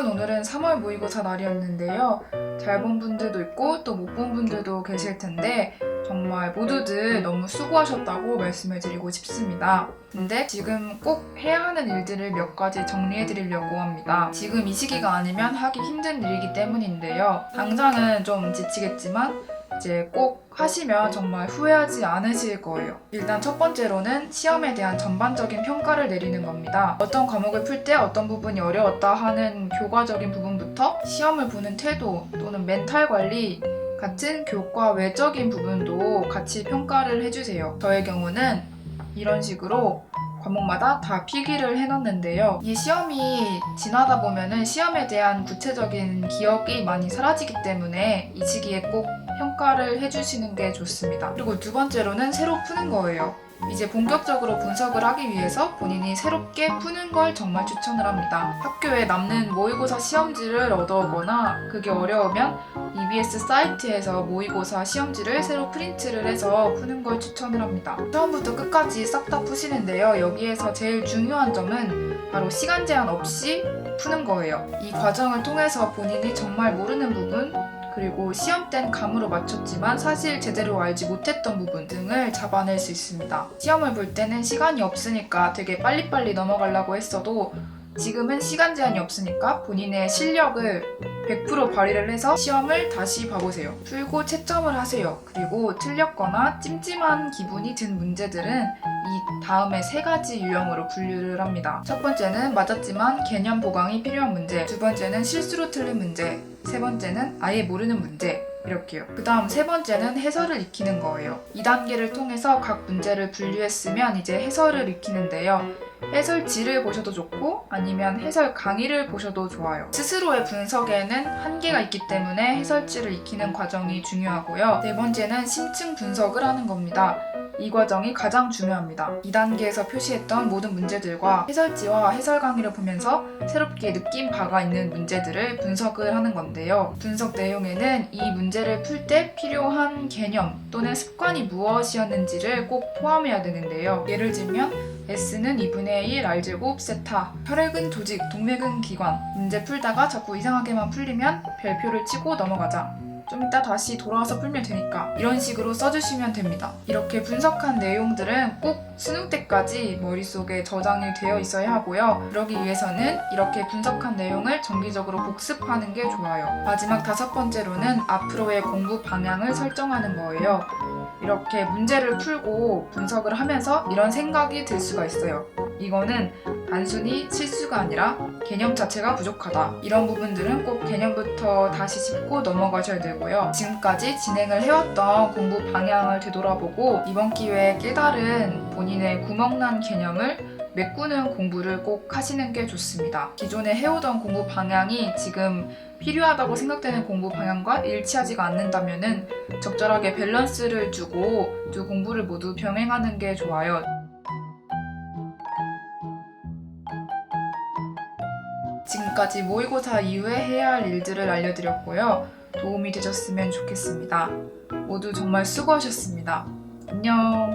여러분, 오늘은 3월 모의고사 날이었는데요. 잘 본 분들도 있고 또 못 본 분들도 계실 텐데 정말 모두들 너무 수고하셨다고 말씀을 드리고 싶습니다. 근데 지금 꼭 해야 하는 일들을 몇 가지 정리해 드리려고 합니다. 지금 이 시기가 아니면 하기 힘든 일이기 때문인데요. 당장은 좀 지치겠지만 이제 꼭 하시면 정말 후회하지 않으실 거예요. 일단 첫 번째로는 시험에 대한 전반적인 평가를 내리는 겁니다. 어떤 과목을 풀 때 어떤 부분이 어려웠다 하는 교과적인 부분부터 시험을 보는 태도 또는 멘탈 관리 같은 교과 외적인 부분도 같이 평가를 해주세요. 저의 경우는 이런 식으로 과목마다 다 필기를 해놨는데요. 이 시험이 지나다 보면은 시험에 대한 구체적인 기억이 많이 사라지기 때문에 이 시기에 꼭 평가를 해주시는 게 좋습니다. 그리고 두 번째로는 새로 푸는 거예요. 이제 본격적으로 분석을 하기 위해서 본인이 새롭게 푸는 걸 정말 추천을 합니다. 학교에 남는 모의고사 시험지를 얻어오거나 그게 어려우면 EBS 사이트에서 모의고사 시험지를 새로 프린트를 해서 푸는 걸 추천을 합니다. 처음부터 끝까지 싹 다 푸시는데요. 여기에서 제일 중요한 점은 바로 시간 제한 없이 푸는 거예요. 이 과정을 통해서 본인이 정말 모르는 부분, 그리고 시험 땐 감으로 맞췄지만 사실 제대로 알지 못했던 부분 등을 잡아낼 수 있습니다. 시험을 볼 때는 시간이 없으니까 되게 빨리빨리 넘어가려고 했어도 지금은 시간 제한이 없으니까 본인의 실력을 100% 발휘를 해서 시험을 다시 봐보세요. 풀고 채점을 하세요. 그리고 틀렸거나 찜찜한 기분이 든 문제들은 이 다음에 세 가지 유형으로 분류를 합니다. 첫 번째는 맞았지만 개념 보강이 필요한 문제, 두 번째는 실수로 틀린 문제, 세 번째는 아예 모르는 문제, 이렇게요. 그 다음 세 번째는 해설을 익히는 거예요. 2단계를 통해서 각 문제를 분류했으면 이제 해설을 익히는데요. 해설지를 보셔도 좋고 아니면 해설 강의를 보셔도 좋아요. 스스로의 분석에는 한계가 있기 때문에 해설지를 익히는 과정이 중요하고요. 네 번째는 심층 분석을 하는 겁니다. 이 과정이 가장 중요합니다. 2단계에서 표시했던 모든 문제들과 해설지와 해설 강의를 보면서 새롭게 느낀 바가 있는 문제들을 분석을 하는 건데요. 분석 내용에는 이 문제를 풀 때 필요한 개념 또는 습관이 무엇이었는지를 꼭 포함해야 되는데요. 예를 들면 S는 2분의 1 R제곱 세타, 혈액은 조직, 동맥은 기관. 문제 풀다가 자꾸 이상하게만 풀리면 별표를 치고 넘어가자. 좀 이따 다시 돌아와서 풀면 되니까 이런 식으로 써주시면 됩니다. 이렇게 분석한 내용들은 꼭 수능 때까지 머릿속에 저장이 되어 있어야 하고요. 그러기 위해서는 이렇게 분석한 내용을 정기적으로 복습하는 게 좋아요. 마지막 다섯 번째로는 앞으로의 공부 방향을 설정하는 거예요. 이렇게 문제를 풀고 분석을 하면서 이런 생각이 들 수가 있어요. 이거는 단순히 실수가 아니라 개념 자체가 부족하다. 이런 부분들은 꼭 개념부터 다시 짚고 넘어가셔야 되고요. 지금까지 진행을 해왔던 공부 방향을 되돌아보고 이번 기회에 깨달은 본인의 구멍난 개념을 메꾸는 공부를 꼭 하시는 게 좋습니다. 기존에 해오던 공부 방향이 지금 필요하다고 생각되는 공부 방향과 일치하지가 않는다면 적절하게 밸런스를 주고 두 공부를 모두 병행하는 게 좋아요. 지금까지 모의고사 이후에 해야 할 일들을 알려드렸고요. 도움이 되셨으면 좋겠습니다. 모두 정말 수고하셨습니다. 안녕.